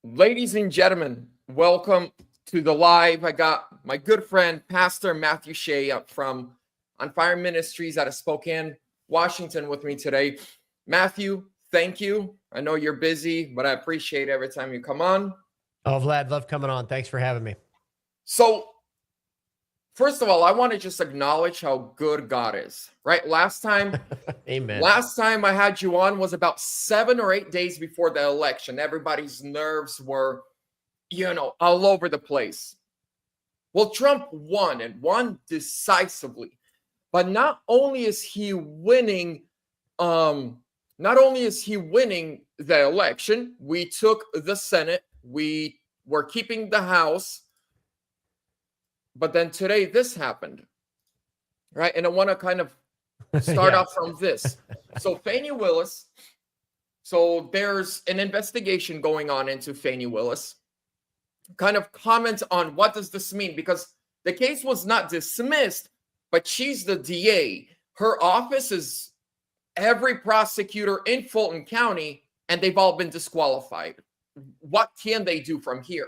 Ladies and gentlemen, welcome to the live. I got my good friend, Pastor Matthew Shea from On Fire Ministries out of Spokane, Washington with me today. Matthew, thank you. I know you're busy, but I appreciate every time you come on. Oh, Vlad, love coming on. Thanks for having me. So, first of all, I want to just acknowledge how good God is, right? Last time I had you on was about 7 or 8 days before the election. Everybody's nerves were, all over the place. Well, Trump won and won decisively. But not only is he winning the election, we took the Senate, we were keeping the House. But then today this happened, right? And I want to kind of start off from this. So Fani Willis, so there's an investigation going on into Fani Willis. Kind of comment on what does this mean? Because the case was not dismissed, but she's the DA. Her office is every prosecutor in Fulton County, and they've all been disqualified. What can they do from here?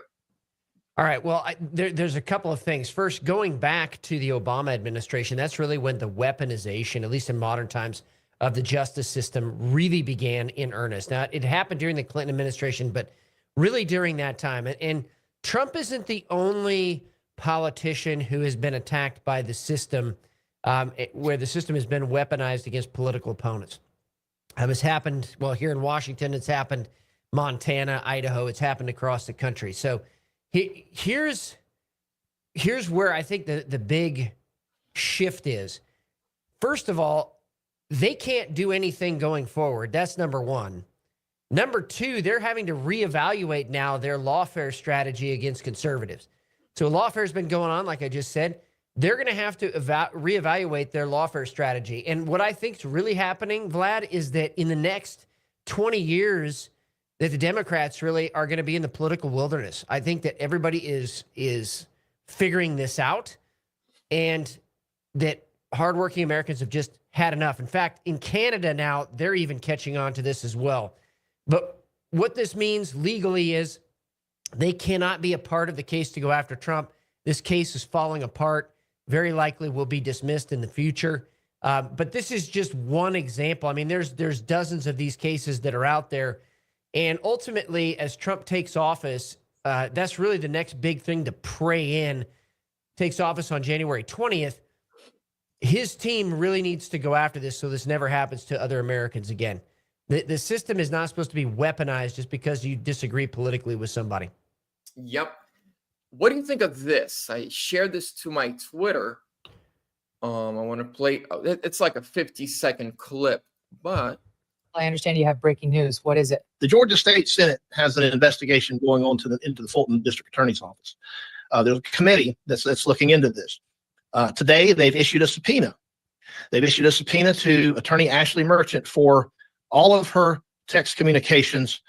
All right. Well, there's a couple of things. First, going back to the Obama administration, that's really when the weaponization, at least in modern times, of the justice system really began in earnest. Now, it happened during the Clinton administration, but really during that time. And Trump isn't the only politician who has been attacked by the system, where the system has been weaponized against political opponents. It's happened, well, here in Washington, it's happened Montana, Idaho, it's happened across the country. So here's where I think the big shift is. First of all, they can't do anything going forward. That's number one. Number two, they're having to reevaluate now their lawfare strategy against conservatives. So lawfare has been going on, like I just said. They're going to have to reevaluate their lawfare strategy. And what I think is really happening, Vlad, is that in the next 20 years, that the Democrats really are going to be in the political wilderness. I think that everybody is figuring this out, and that hardworking Americans have just had enough. In fact, in Canada now, they're even catching on to this as well. But what this means legally is they cannot be a part of the case to go after Trump. This case is falling apart, very likely will be dismissed in the future. But this is just one example. I mean, there's dozens of these cases that are out there. And ultimately, as Trump takes office, that's really the next big thing to pray in. Takes office on January 20th. His team really needs to go after this so this never happens to other Americans again. The system is not supposed to be weaponized just because you disagree politically with somebody. Yep. What do you think of this? I shared this to my Twitter. I want to play. It's like a 50-second clip, but I understand you have breaking news. What is it? The Georgia State Senate has an investigation going on into the Fulton District Attorney's Office. There's a committee that's looking into this. Today, they've issued a subpoena. They've issued a subpoena to Attorney Ashley Merchant for all of her text communications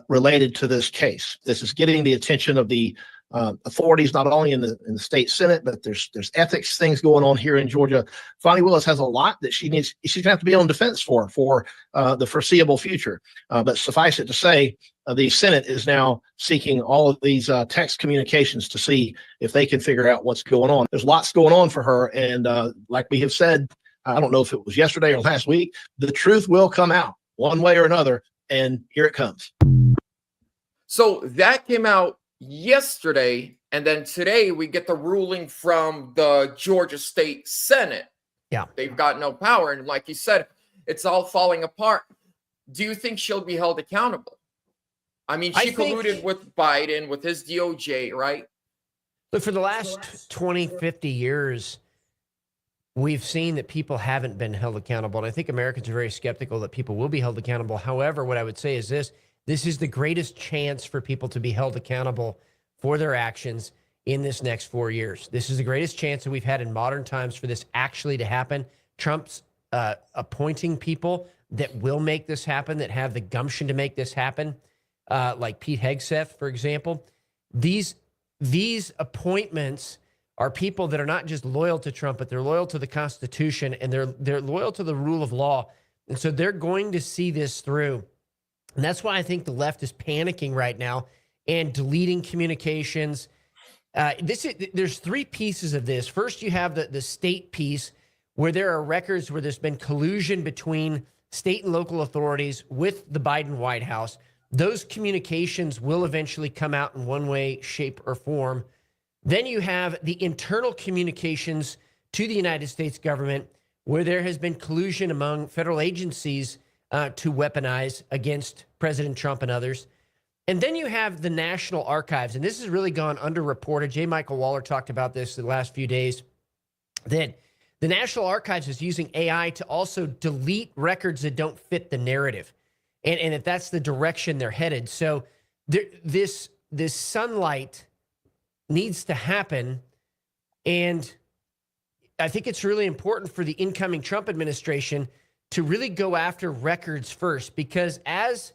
related to this case. This is getting the attention of the authorities, not only in the state Senate, but there's ethics things going on here in Georgia. Fani Willis has a lot that she's going to have to be on defense for the foreseeable future. But suffice it to say, the Senate is now seeking all of these text communications to see if they can figure out what's going on. There's lots going on for her. And like we have said, I don't know if it was yesterday or last week, the truth will come out one way or another. And here it comes. So that came out yesterday, and then today we get the ruling from the Georgia State Senate. Yeah. They've got no power. And like you said, it's all falling apart. Do you think she'll be held accountable? I mean, she colluded with Biden, with his DOJ, right? But for the last 20, 50 years, we've seen that people haven't been held accountable. And I think Americans are very skeptical that people will be held accountable. However, what I would say is this is the greatest chance for people to be held accountable for their actions in this next 4 years. This is the greatest chance that we've had in modern times for this actually to happen. Trump's appointing people that will make this happen, that have the gumption to make this happen, like Pete Hegseth, for example. These appointments are people that are not just loyal to Trump, but they're loyal to the Constitution, and they're loyal to the rule of law. And so they're going to see this through. And that's why I think the left is panicking right now and deleting communications. There's three pieces of this. First, you have the state piece where there are records where there's been collusion between state and local authorities with the Biden White House. Those communications will eventually come out in one way, shape, or form. Then you have the internal communications to the United States government where there has been collusion among federal agencies to weaponize against President Trump and others. And then you have the National Archives, and this has really gone underreported. J. Michael Waller talked about this the last few days, that the National Archives is using AI to also delete records that don't fit the narrative, and that that's the direction they're headed. So this sunlight needs to happen, and I think it's really important for the incoming Trump administration to really go after records first, because as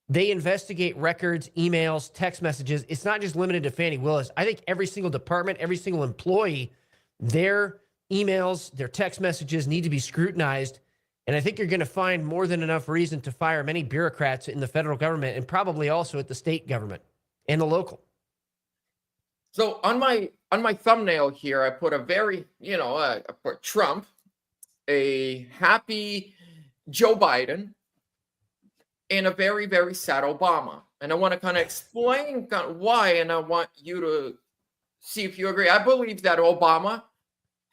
they investigate records, emails, text messages, it's not just limited to Fani Willis. I think every single department, every single employee, their emails, their text messages need to be scrutinized. And I think you're going to find more than enough reason to fire many bureaucrats in the federal government and probably also at the state government and the local. So on my thumbnail here, I put a very, I put Trump, a happy Joe Biden, and a very, very sad Obama. And I want to kind of explain why, and I want you to see if you agree. I believe that Obama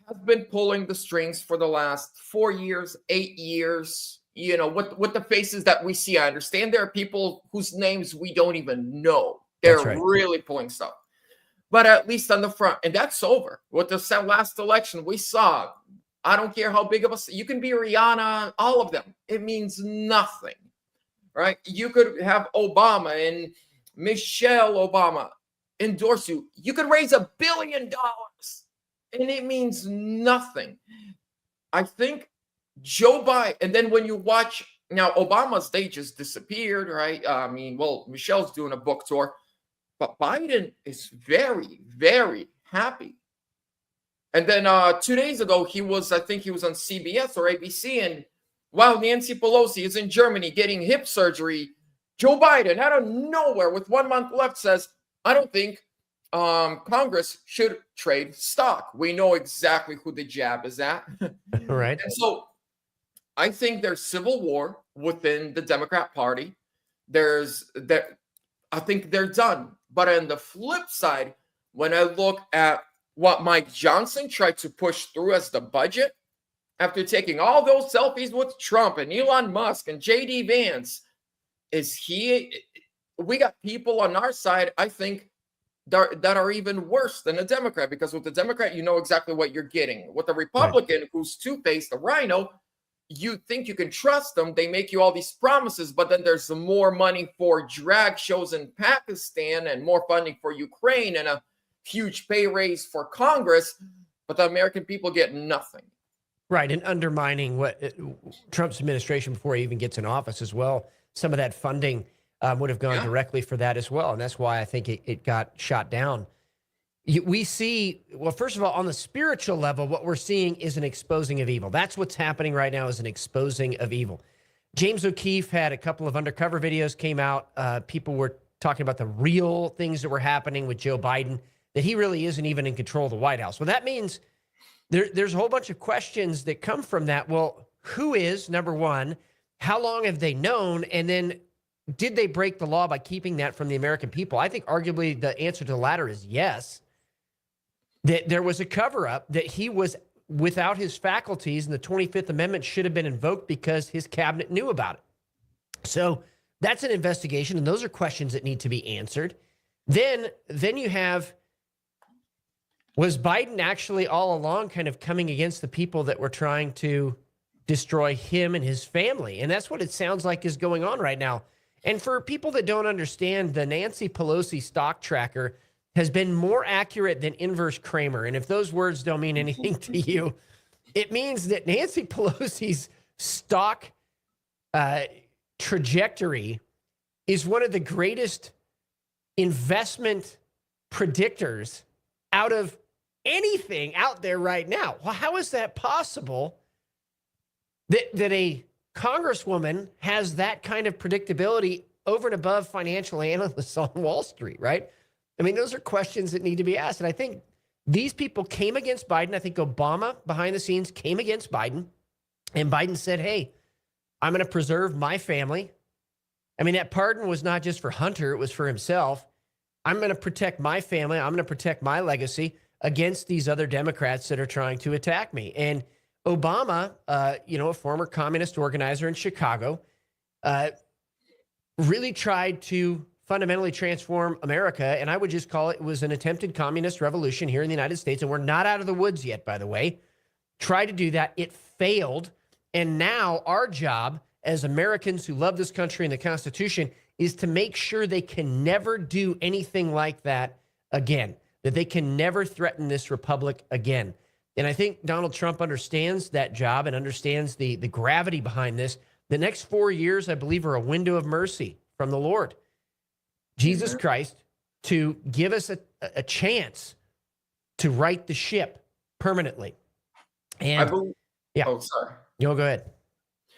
has been pulling the strings for the last 4 years, 8 years, with the faces that we see. I understand there are people whose names we don't even know. They're really pulling stuff. But at least on the front, and that's over. With the last election, we saw, I don't care how big of you can be Rihanna, all of them. It means nothing, right? You could have Obama and Michelle Obama endorse you. You could raise $1 billion and it means nothing. I think Joe Biden, and then when you watch, now Obama's day just disappeared, right? Michelle's doing a book tour. But Biden is very, very happy. And then 2 days ago, I think he was on CBS or ABC. And while Nancy Pelosi is in Germany getting hip surgery, Joe Biden, out of nowhere, with 1 month left, says, I don't think Congress should trade stock. We know exactly who the jab is at. Right. And so I think there's civil war within the Democrat Party. I think they're done. But on the flip side, when I look at what Mike Johnson tried to push through as the budget, after taking all those selfies with Trump and Elon Musk and JD Vance, we got people on our side, I think, that are even worse than a Democrat, because with the Democrat, you know exactly what you're getting. With the Republican, who's two-faced, a rhino, you think you can trust them. They make you all these promises, but then there's some more money for drag shows in Pakistan and more funding for Ukraine and a huge pay raise for Congress, but the American people get nothing. Right, and undermining what Trump's administration before he even gets in office as well. Some of that funding would have gone directly for that as well, and that's why I think it got shot down. We see, well, first of all, on the spiritual level, what we're seeing is an exposing of evil. That's what's happening right now, is an exposing of evil. James O'Keefe had a couple of undercover videos came out. People were talking about the real things that were happening with Joe Biden, that he really isn't even in control of the White House. Well, that means there's a whole bunch of questions that come from that. Well, who is, number one, how long have they known? And then did they break the law by keeping that from the American people? I think arguably the answer to the latter is yes. That there was a cover-up, that he was without his faculties, and the 25th Amendment should have been invoked because his cabinet knew about it. So that's an investigation, and those are questions that need to be answered. Then you have, was Biden actually all along kind of coming against the people that were trying to destroy him and his family? And that's what it sounds like is going on right now. And for people that don't understand, the Nancy Pelosi stock tracker has been more accurate than inverse Kramer. And if those words don't mean anything to you, it means that Nancy Pelosi's stock trajectory is one of the greatest investment predictors out of anything out there right now. Well, how is that possible that a congresswoman has that kind of predictability over and above financial analysts on Wall Street, right? I mean, those are questions that need to be asked. And I think these people came against Biden. I think Obama, behind the scenes, came against Biden. And Biden said, hey, I'm going to preserve my family. I mean, that pardon was not just for Hunter, it was for himself. I'm going to protect my family. I'm going to protect my legacy against these other Democrats that are trying to attack me. And Obama, a former communist organizer in Chicago, really tried to fundamentally transform America. And I would just call it was an attempted communist revolution here in the United States. And we're not out of the woods yet, by the way. Tried to do that. It failed. And now our job as Americans who love this country and the Constitution is to make sure they can never do anything like that again, that they can never threaten this republic again. And I think Donald Trump understands that job and understands the gravity behind this. The next 4 years, I believe, are a window of mercy from the Lord, Jesus Christ, to give us a chance to right the ship permanently. And Oh, sorry. Go ahead.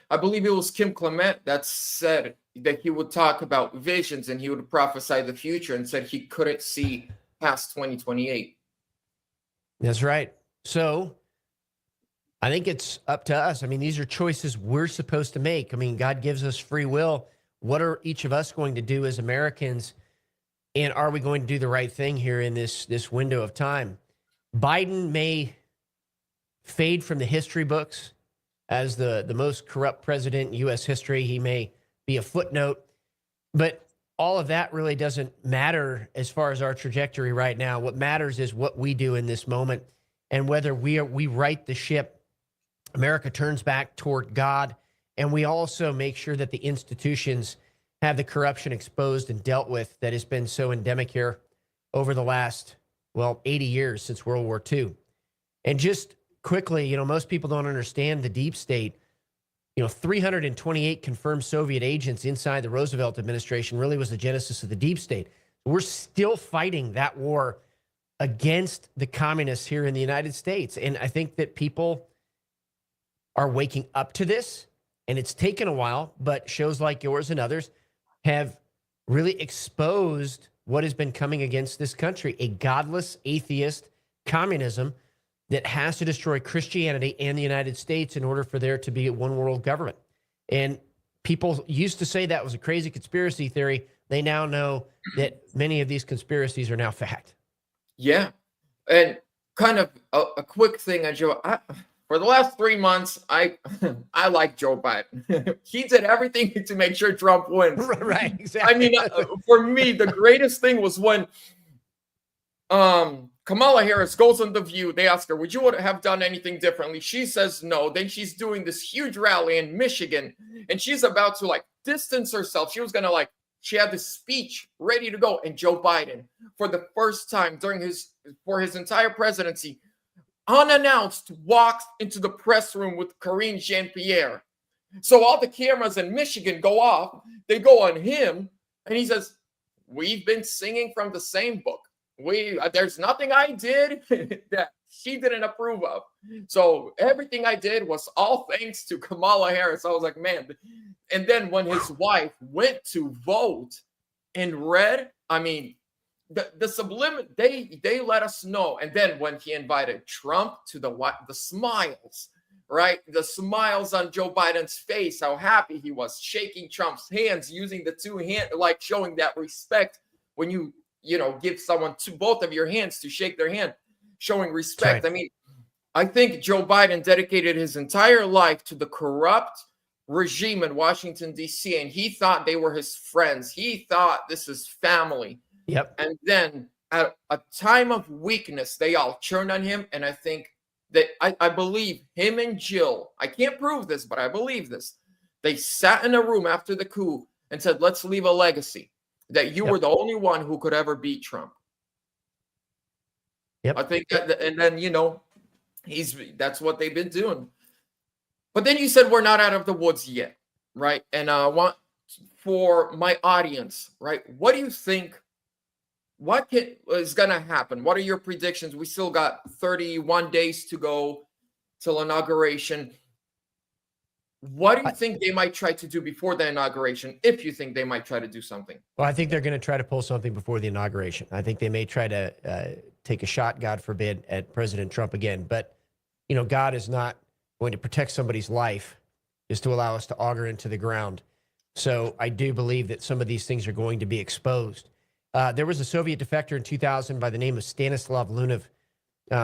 I believe it was Clement that said that he would talk about visions and he would prophesy the future and said he couldn't see past 2028. That's right. So I think it's up to us. I mean, these are choices we're supposed to make. I mean, God gives us free will. What are each of us going to do as Americans? And are we going to do the right thing here in this window of time? Biden may fade from the history books as the most corrupt president in U.S. history. He may be a footnote, but all of that really doesn't matter as far as our trajectory right now. What matters is what we do in this moment and whether we right the ship, America turns back toward God, and we also make sure that the institutions have the corruption exposed and dealt with that has been so endemic here over the last, 80 years since World War II. And just quickly, most people don't understand the deep state. 328 confirmed Soviet agents inside the Roosevelt administration really was the genesis of the deep state. We're still fighting that war against the communists here in the United States. And I think that people are waking up to this, and it's taken a while, but shows like yours and others have really exposed what has been coming against this country, a godless, atheist communism that has to destroy Christianity and the United States in order for there to be a one world government. And people used to say that was a crazy conspiracy theory. They now know that many of these conspiracies are now fact. Yeah. And kind of a quick thing, Joe. For the last 3 months, I like Joe Biden. He did everything to make sure Trump wins. Right, exactly. I mean, for me, the greatest thing was when Kamala Harris goes on The View. They ask her, would you have done anything differently? She says no. Then she's doing this huge rally in Michigan, and she's about to distance herself. She was going to she had this speech ready to go. And Joe Biden, for the first time for his entire presidency, unannounced, walks into the press room with Karine Jean-Pierre. So all the cameras in Michigan go off. They go on him, and he says, we've been singing from the same book. There's nothing I did that she didn't approve of. So everything I did was all thanks to Kamala Harris. I was like, man. And then when his wife went to vote and read, I mean, the subliminal, they let us know. And then when he invited Trump to the smiles, right? The smiles on Joe Biden's face, how happy he was, shaking Trump's hands, using the two hands, showing that respect when you give someone both of your hands to shake their hand, showing respect. Right. I mean, I think Joe Biden dedicated his entire life to the corrupt regime in Washington, D.C., and he thought they were his friends. He thought this is family. Yep. And then at a time of weakness, they all turned on him. And I think that I believe him and Jill, I can't prove this, but I believe this. They sat in a room after the coup and said, let's leave a legacy. That you were the only one who could ever beat Trump. Yep. I think that, and then, that's what they've been doing. But then you said we're not out of the woods yet, right? And I want for my audience, right? What do you think? What is going to happen? What are your predictions? We still got 31 days to go till inauguration. What do you think they might try to do before the inauguration, if you think they might try to do something? Well, I think they're going to try to pull something before the inauguration. I think they may try to take a shot, God forbid, at President Trump again. But, you know, God is not going to protect somebody's life just to allow us to auger into the ground. So I do believe that some of these things are going to be exposed. There was a Soviet defector in 2000 by the name of Stanislav Lunev.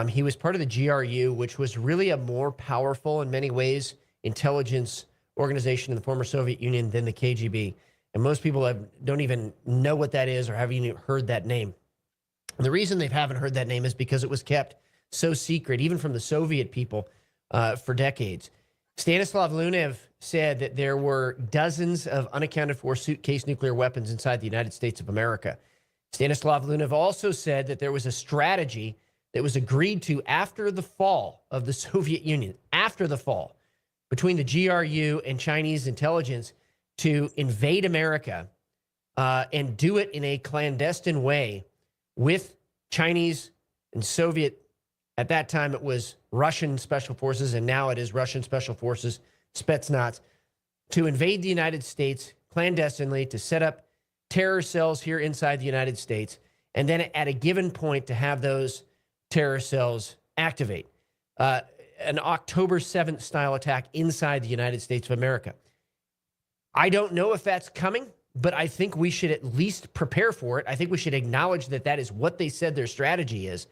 He was part of the GRU, which was really a more powerful, in many ways, intelligence organization in the former Soviet Union than the KGB. And most people don't even know what that is or haven't even heard that name. And the reason they haven't heard that name is because it was kept so secret, even from the Soviet people, for decades. Stanislav Lunev said that there were dozens of unaccounted for suitcase nuclear weapons inside the United States of America. Stanislav Lunev also said that there was a strategy that was agreed to after the fall of the Soviet Union, after the fall, between the GRU and Chinese intelligence to invade America and do it in a clandestine way with Chinese and Soviet. At that time, it was Russian special forces, and now it is Russian special forces, Spetsnaz, to invade the United States clandestinely, to set up terror cells here inside the United States, and then at a given point to have those terror cells activate. An October 7th style attack inside the United States of America. I don't know if that's coming, but I think we should at least prepare for it. I think we should acknowledge that that is what they said their strategy is,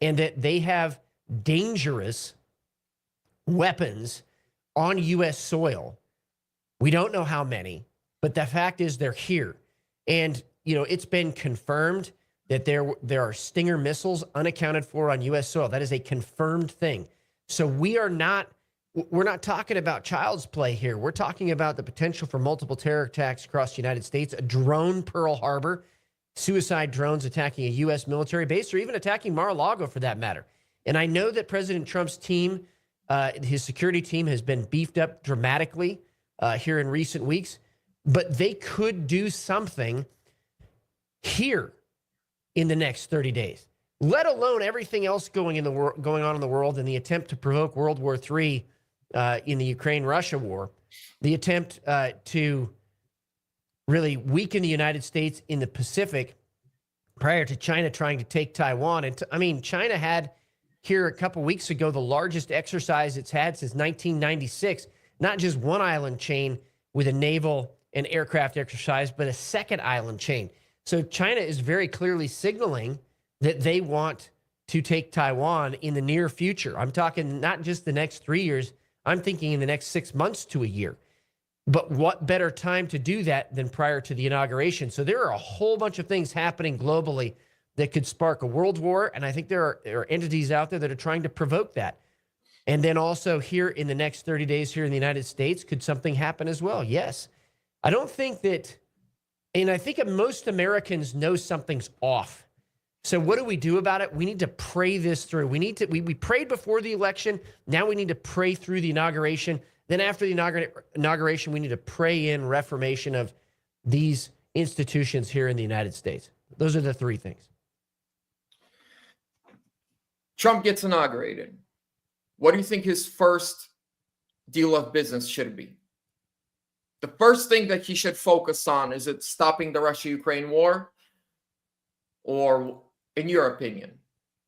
and that they have dangerous weapons on U.S. soil. We don't know how many, but the fact is they're here. And, you know, it's been confirmed that there are Stinger missiles unaccounted for on U.S. soil. That is a confirmed thing. So we're not talking about child's play here. We're talking about the potential for multiple terror attacks across the United States, a drone Pearl Harbor, suicide drones attacking a U.S. military base, or even attacking Mar-a-Lago for that matter. And I know that President Trump's team, his security team, has been beefed up dramatically here in recent weeks, but they could do something here in the next 30 days. Let alone everything else going on in the world, and the attempt to provoke World War III in the Ukraine-Russia war, the attempt to really weaken the United States in the Pacific prior to China trying to take Taiwan. And China had here a couple weeks ago the largest exercise it's had since 1996, not just one island chain with a naval and aircraft exercise, but a second island chain. So China is very clearly signaling that they want to take Taiwan in the near future. I'm talking not just the next 3 years. I'm thinking in the next 6 months to a year. But what better time to do that than prior to the inauguration? So there are a whole bunch of things happening globally that could spark a world war. And I think there are entities out there that are trying to provoke that. And then also here in the next 30 days here in the United States, could something happen as well? Yes. I don't think that, and I think most Americans know something's off. So what do we do about it? We need to pray this through. We prayed before the election. Now we need to pray through the inauguration. Then after the inauguration, we need to pray in reformation of these institutions here in the United States. Those are the three things. Trump gets inaugurated. What do you think his first deal of business should be? The first thing that he should focus on, is it stopping the Russia-Ukraine war? Or, in your opinion,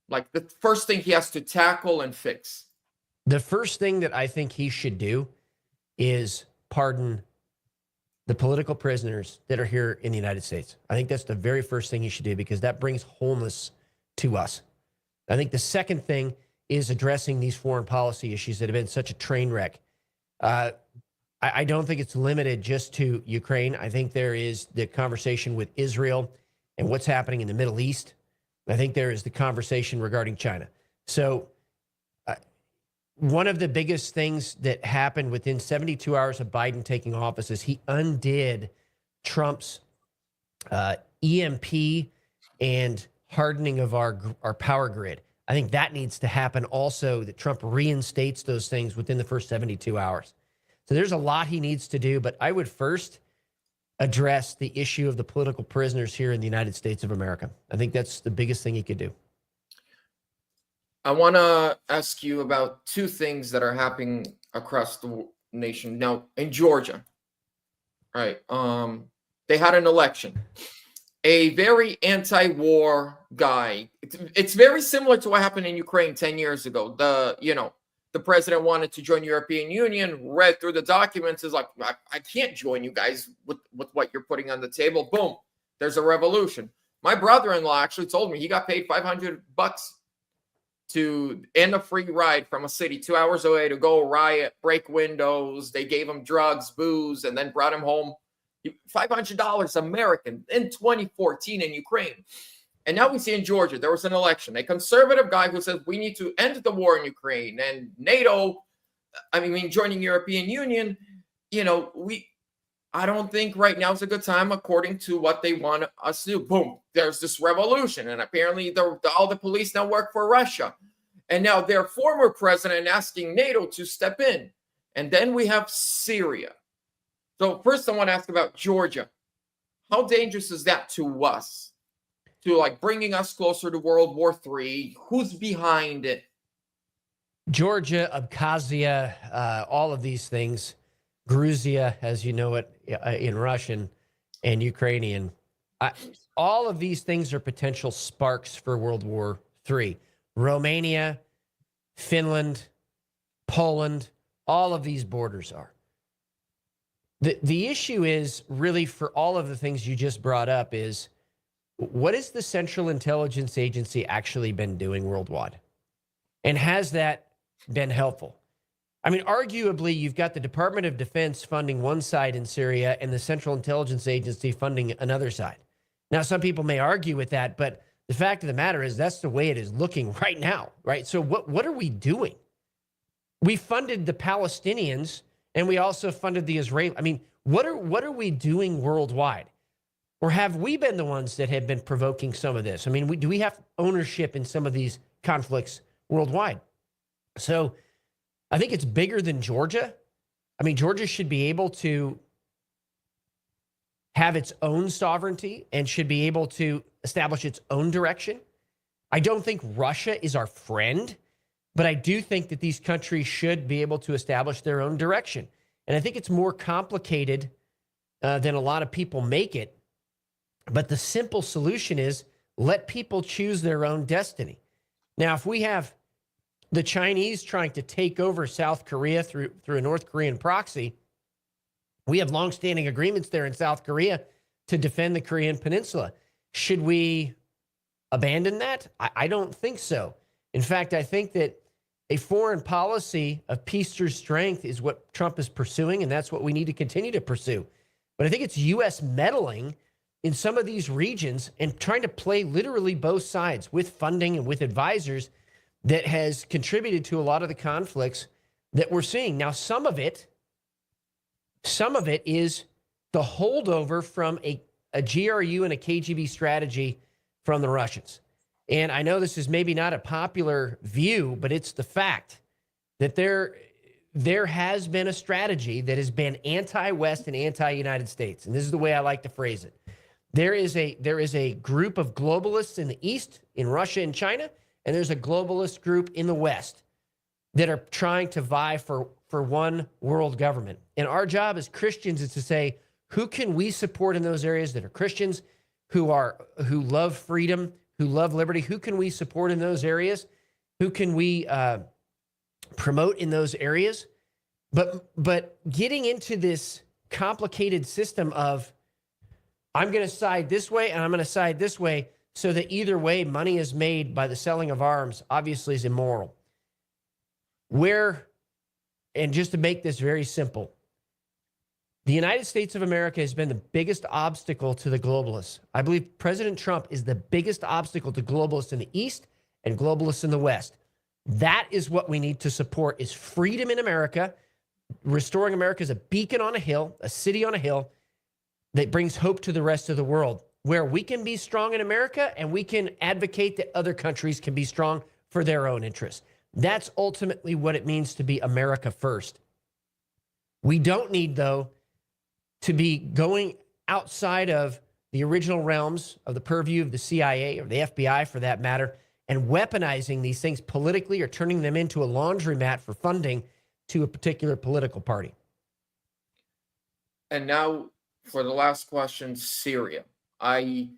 like the first thing he has to tackle and fix? The first thing that I think he should do is pardon the political prisoners that are here in the United States. I think that's the very first thing he should do, because that brings wholeness to us. I think the second thing is addressing these foreign policy issues that have been such a train wreck. I don't think it's limited just to Ukraine. I think there is the conversation with Israel and what's happening in the Middle East. I think there is the conversation regarding China. So one of the biggest things that happened within 72 hours of Biden taking office is he undid Trump's EMP and hardening of our power grid. I think that needs to happen also, that Trump reinstates those things within the first 72 hours. So there's a lot he needs to do, but I would first address the issue of the political prisoners here in the United States of America. I think that's the biggest thing he could do. I want to ask you about two things that are happening across the nation. Now in Georgia, right? They had an election. A very anti-war guy. It's very similar to what happened in Ukraine 10 years ago. The president wanted to join the European Union, read through the documents, is like, I can't join you guys with what you're putting on the table. Boom, there's a revolution. My brother-in-law actually told me he got paid $500 and a free ride from a city 2 hours away to go riot, break windows. They gave him drugs, booze, and then brought him home. $500 American in 2014 in Ukraine. And now we see in Georgia, there was an election, a conservative guy who says we need to end the war in Ukraine and NATO, joining European Union. I don't think right now is a good time, according to what they want us to do. Boom, there's this revolution. And apparently all the police now work for Russia. And now their former president asking NATO to step in. And then we have Syria. So first I want to ask about Georgia. How dangerous is that to us? To bringing us closer to World War III? Who's behind it? Georgia, Abkhazia, all of these things, Gruzia, as you know it in Russian and Ukrainian, all of these things are potential sparks for World War III. Romania, Finland, Poland, all of these borders are. The issue is really, for all of the things you just brought up, is what has the Central Intelligence Agency actually been doing worldwide? And has that been helpful? Arguably, you've got the Department of Defense funding one side in Syria and the Central Intelligence Agency funding another side. Now, some people may argue with that, but the fact of the matter is that's the way it is looking right now, right? So what are we doing? We funded the Palestinians and we also funded the Israeli. What are we doing worldwide? Or have we been the ones that have been provoking some of this? Do we have ownership in some of these conflicts worldwide? So I think it's bigger than Georgia. Georgia should be able to have its own sovereignty and should be able to establish its own direction. I don't think Russia is our friend, but I do think that these countries should be able to establish their own direction. And I think it's more complicated than a lot of people make it. But the simple solution is let people choose their own destiny. Now, if we have the Chinese trying to take over South Korea through a North Korean proxy, we have longstanding agreements there in South Korea to defend the Korean Peninsula. Should we abandon that? I don't think so. In fact, I think that a foreign policy of peace through strength is what Trump is pursuing, and that's what we need to continue to pursue. But I think it's U.S. meddling in some of these regions and trying to play literally both sides with funding and with advisors that has contributed to a lot of the conflicts that we're seeing. Now, some of it is the holdover from a GRU and a KGB strategy from the Russians. And I know this is maybe not a popular view, but it's the fact that there has been a strategy that has been anti-West and anti-United States. And this is the way I like to phrase it. There is a group of globalists in the East, in Russia and China, and there's a globalist group in the West that are trying to vie for one world government. And our job as Christians is to say, who can we support in those areas that are Christians, who love freedom, who love liberty? Who can we support in those areas? Who can we promote in those areas? But getting into this complicated system of I'm going to side this way and I'm going to side this way so that either way money is made by the selling of arms obviously is immoral. And just to make this very simple, the United States of America has been the biggest obstacle to the globalists. I believe President Trump is the biggest obstacle to globalists in the East and globalists in the West. That is what we need to support, is freedom in America, restoring America as a beacon on a hill, a city on a hill that brings hope to the rest of the world, where we can be strong in America and we can advocate that other countries can be strong for their own interests. That's ultimately what it means to be America first. We don't need, though, to be going outside of the original realms of the purview of the CIA or the FBI, for that matter, and weaponizing these things politically or turning them into a laundromat for funding to a particular political party. And now for the last question, Syria. I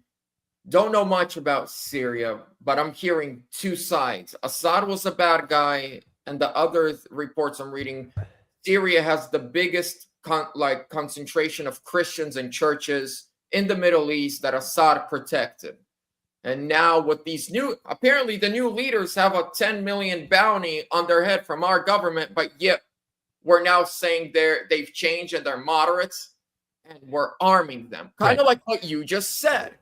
don't know much about Syria, but I'm hearing two sides. Assad was a bad guy, and the other reports I'm reading, Syria has the biggest concentration of Christians and churches in the Middle East that Assad protected. And now with these apparently the new leaders have a 10 million bounty on their head from our government, but yet we're now saying they've changed and they're moderates, and we're arming them. Kind of like what you just said.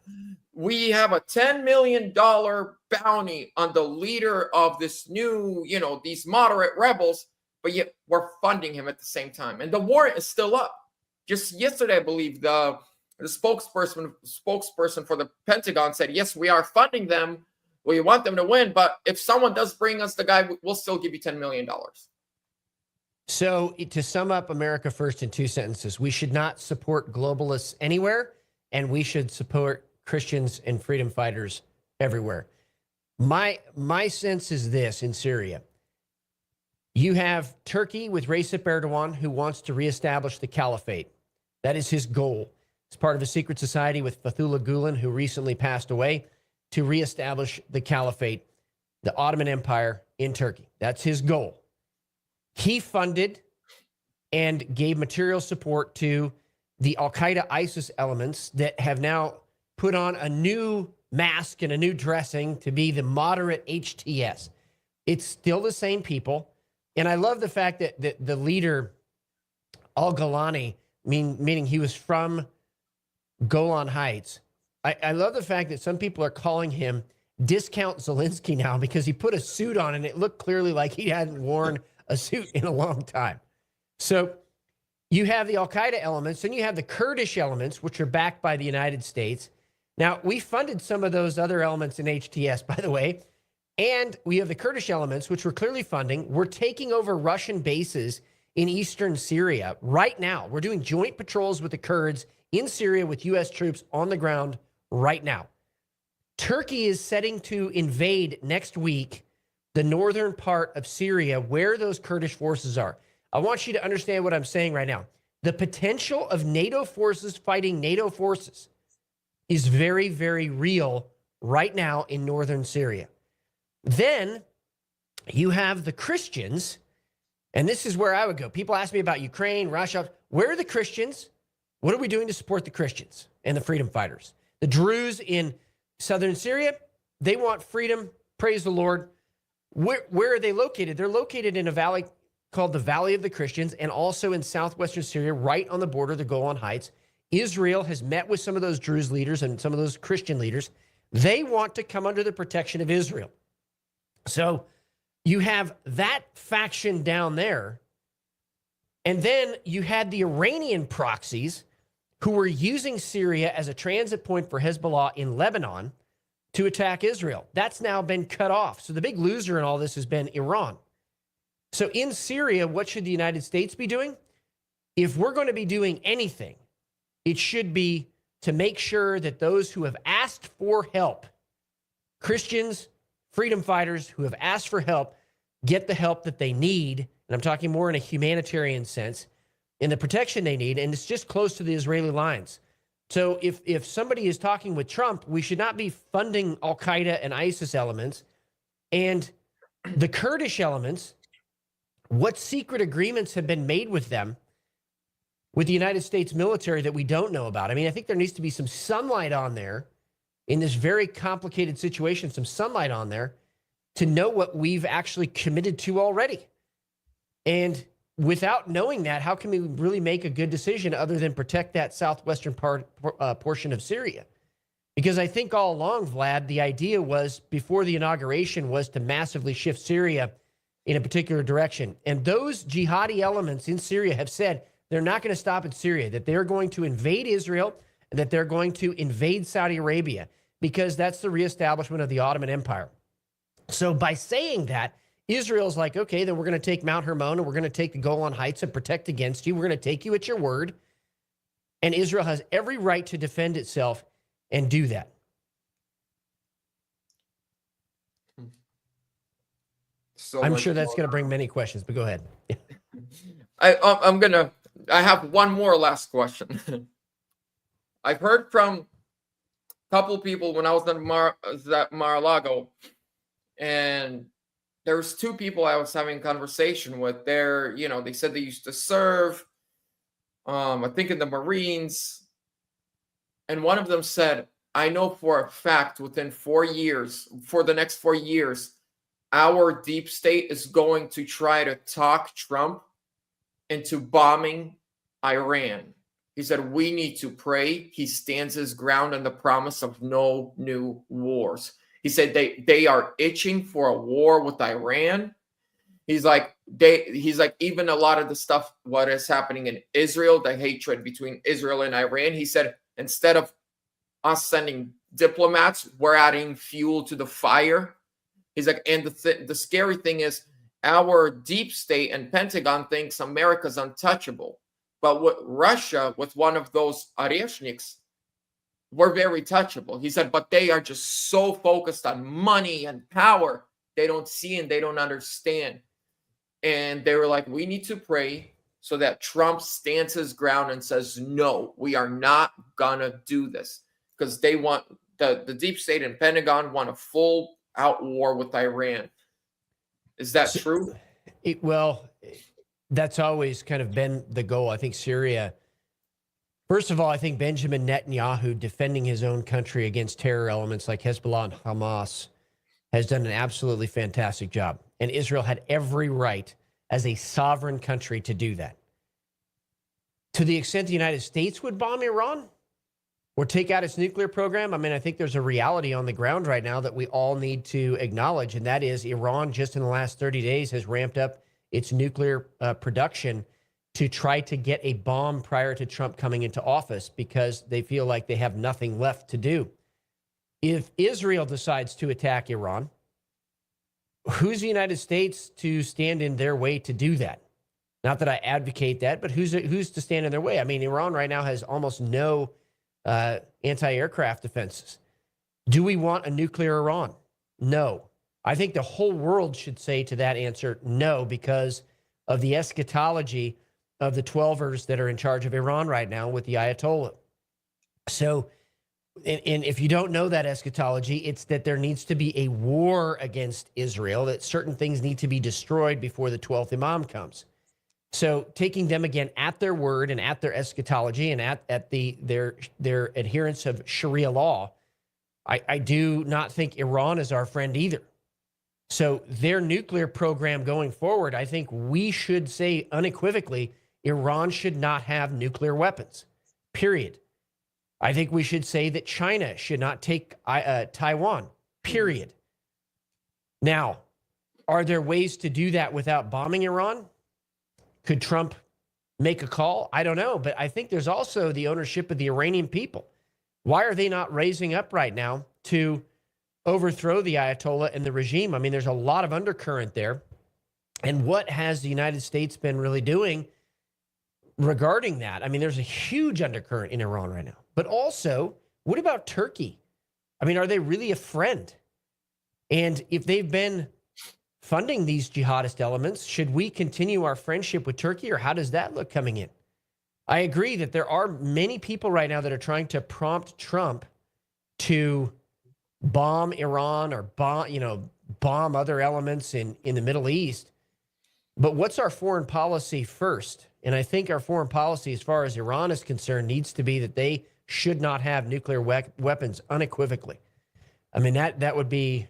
We have a $10 million bounty on the leader of this new, these moderate rebels, but yet we're funding him at the same time. And the warrant is still up. Just yesterday, I believe the spokesperson for the Pentagon said, yes, we are funding them. We want them to win, but if someone does bring us the guy, we'll still give you $10 million. So to sum up America First in 2 sentences, we should not support globalists anywhere, and we should support Christians and freedom fighters everywhere. My sense is this in Syria. You have Turkey with Recep Erdogan, who wants to reestablish the caliphate. That is his goal. It's part of a secret society with Fethullah Gulen, who recently passed away, to reestablish the caliphate, the Ottoman Empire in Turkey. That's his goal. He funded and gave material support to the Al-Qaeda ISIS elements that have now put on a new mask and a new dressing to be the moderate HTS. It's still the same people. And I love the fact that the leader, Al-Golani, meaning he was from Golan Heights. I love the fact that some people are calling him Discount Zelensky now because he put a suit on and it looked clearly like he hadn't worn a suit in a long time. So you have the Al-Qaeda elements, and you have the Kurdish elements, which are backed by the United States. Now, we funded some of those other elements in HTS, by the way, and we have the Kurdish elements, which we're clearly funding. We're taking over Russian bases in eastern Syria right now. We're doing joint patrols with the Kurds in Syria with U.S. troops on the ground right now. Turkey is setting to invade next week the northern part of Syria where those Kurdish forces are. I want you to understand what I'm saying right now. The potential of NATO forces fighting NATO forces is very, very real right now in northern Syria. Then you have the Christians, and this is where I would go. People ask me about Ukraine, Russia. Where are the Christians? What are we doing to support the Christians and the freedom fighters? The Druze in southern Syria, they want freedom. Praise the Lord. Where are they located? They're located in a valley called the Valley of the Christians, and also in southwestern Syria, right on the border of the Golan Heights. Israel has met with some of those Druze leaders and some of those Christian leaders. They want to come under the protection of Israel. So you have that faction down there. And then you had the Iranian proxies who were using Syria as a transit point for Hezbollah in Lebanon to attack Israel. That's now been cut off. So the big loser in all this has been Iran. So in Syria, what should the United States be doing? If we're going to be doing anything, it should be to make sure that those who have asked for help, Christians, freedom fighters who have asked for help, get the help that they need. And I'm talking more in a humanitarian sense, in the protection they need. And it's just close to the Israeli lines. So if somebody is talking with Trump, we should not be funding Al-Qaeda and ISIS elements. And the Kurdish elements, what secret agreements have been made with them, with the United States military that we don't know about? I mean, I think there needs to be some sunlight on there in this very complicated situation, some sunlight on there to know what we've actually committed to already. And without knowing that, how can we really make a good decision other than protect that southwestern portion of Syria? Because I think all along, Vlad, the idea was before the inauguration was to massively shift Syria in a particular direction. And those jihadi elements in Syria have said they're not going to stop in Syria, that they're going to invade Israel, and that they're going to invade Saudi Arabia, because that's the reestablishment of the Ottoman Empire. So by saying that, Israel's like, okay, then we're going to take Mount Hermon and we're going to take the Golan Heights and protect against you. We're going to take you at your word. And Israel has every right to defend itself and do that. So I'm sure that's going to bring many questions, but go ahead. I have one more last question. I've heard from a couple people when I was at Mar-a-Lago, and there was two people I was having a conversation with. They said they used to serve, I think in the Marines, and one of them said, I know for a fact within 4 years, for the next 4 years, our deep state is going to try to talk Trump into bombing Iran. He said, we need to pray he stands his ground on the promise of no new wars. He said they are itching for a war with Iran. He's like, even a lot of the stuff, what is happening in Israel, the hatred between Israel and Iran, he said, instead of us sending diplomats, we're adding fuel to the fire. He's like, and the scary thing is our deep state and Pentagon thinks America's untouchable. But with Russia, with one of those Oreshniks, we're very touchable. He said, but they are just so focused on money and power. They don't see and they don't understand. And they were like, we need to pray so that Trump stands his ground and says, no, we are not going to do this. Because they want, the deep state and Pentagon want a full out war with Iran. Is that true? That's always kind of been the goal. I think Syria, first of all, I think Benjamin Netanyahu defending his own country against terror elements like Hezbollah and Hamas has done an absolutely fantastic job. And Israel had every right as a sovereign country to do that. To the extent the United States would bomb Iran or take out its nuclear program, I mean, I think there's a reality on the ground right now that we all need to acknowledge, and that is Iran just in the last 30 days has ramped up its nuclear production to try to get a bomb prior to Trump coming into office because they feel like they have nothing left to do. If Israel decides to attack Iran, who's the United States to stand in their way to do that? Not that I advocate that, but who's to stand in their way? I mean, Iran right now has almost no anti-aircraft defenses. Do we want a nuclear Iran? No. I think the whole world should say to that answer no, because of the eschatology of the 12ers that are in charge of Iran right now with the Ayatollah. So, and if you don't know that eschatology, it's that there needs to be a war against Israel, that certain things need to be destroyed before the 12th Imam comes. So taking them again at their word and at their eschatology and at their adherence of Sharia law, I do not think Iran is our friend either. So their nuclear program going forward, I think we should say unequivocally, Iran should not have nuclear weapons, period. I think we should say that China should not take Taiwan, period. Now, are there ways to do that without bombing Iran? Could Trump make a call? I don't know, but I think there's also the ownership of the Iranian people. Why are they not raising up right now to overthrow the Ayatollah and the regime? I mean, there's a lot of undercurrent there. And what has the United States been really doing regarding that? I mean, there's a huge undercurrent in Iran right now. But also, what about Turkey? I mean, are they really a friend? And if they've been funding these jihadist elements, should we continue our friendship with Turkey, or how does that look coming in? I agree that there are many people right now that are trying to prompt Trump to bomb Iran or bomb other elements in the Middle East. But what's our foreign policy first? And I think our foreign policy, as far as Iran is concerned, needs to be that they should not have nuclear weapons unequivocally. I mean, that would be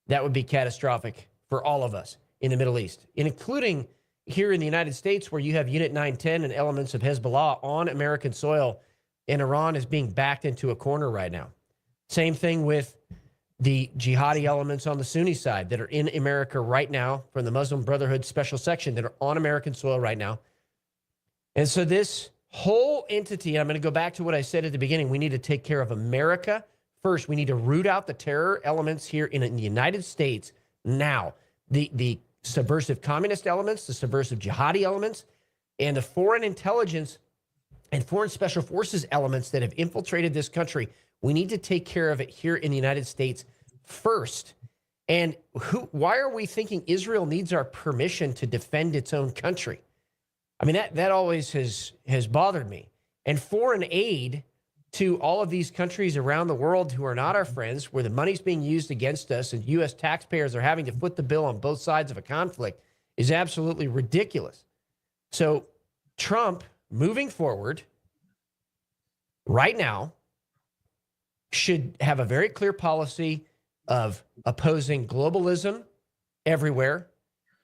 catastrophic for all of us in the Middle East, including here in the United States, where you have Unit 910 and elements of Hezbollah on American soil, and Iran is being backed into a corner right now. Same thing with the jihadi elements on the Sunni side that are in America right now from the Muslim Brotherhood Special Section that are on American soil right now. And so this whole entity, I'm going to go back to what I said at the beginning, we need to take care of America first. We need to root out the terror elements here in the United States now. The subversive communist elements, the subversive jihadi elements, and the foreign intelligence and foreign special forces elements that have infiltrated this country. We need to take care of it here in the United States first. And why are we thinking Israel needs our permission to defend its own country? I mean, that always has bothered me. And foreign aid to all of these countries around the world who are not our friends, where the money's being used against us and U.S. taxpayers are having to foot the bill on both sides of a conflict, is absolutely ridiculous. So Trump, moving forward, right now, should have a very clear policy of opposing globalism everywhere,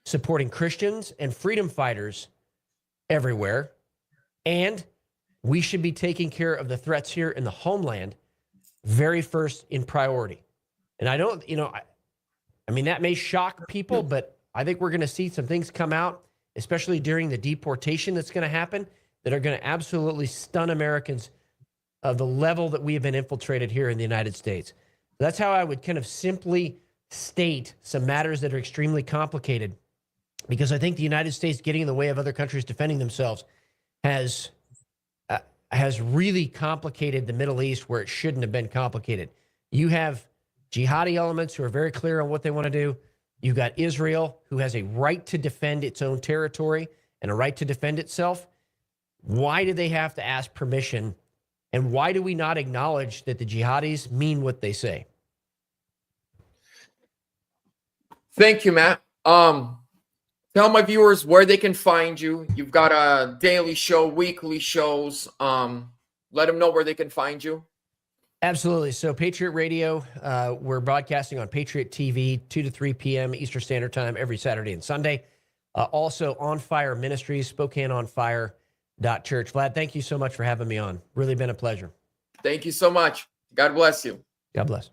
supporting Christians and freedom fighters everywhere, and we should be taking care of the threats here in the homeland very first in priority. And I don't, I mean, that may shock people, but I think we're going to see some things come out, especially during the deportation that's going to happen, that are going to absolutely stun Americans of the level that we have been infiltrated here in the United States. That's how I would kind of simply state some matters that are extremely complicated, because I think the United States getting in the way of other countries defending themselves has really complicated the Middle East where it shouldn't have been complicated. You have jihadi elements who are very clear on what they want to do. You've got Israel, who has a right to defend its own territory and a right to defend itself. Why do they have to ask permission? And why do we not acknowledge that the jihadis mean what they say? Thank you, Matt. Tell my viewers where they can find you. You've got a daily show, weekly shows. Let them know where they can find you. Absolutely. So Patriot Radio, we're broadcasting on Patriot TV, 2 to 3 p.m. Eastern Standard Time every Saturday and Sunday. Also On Fire Ministries, SpokaneOnFire.church. Vlad, thank you so much for having me on. Really been a pleasure. Thank you so much. God bless you. God bless.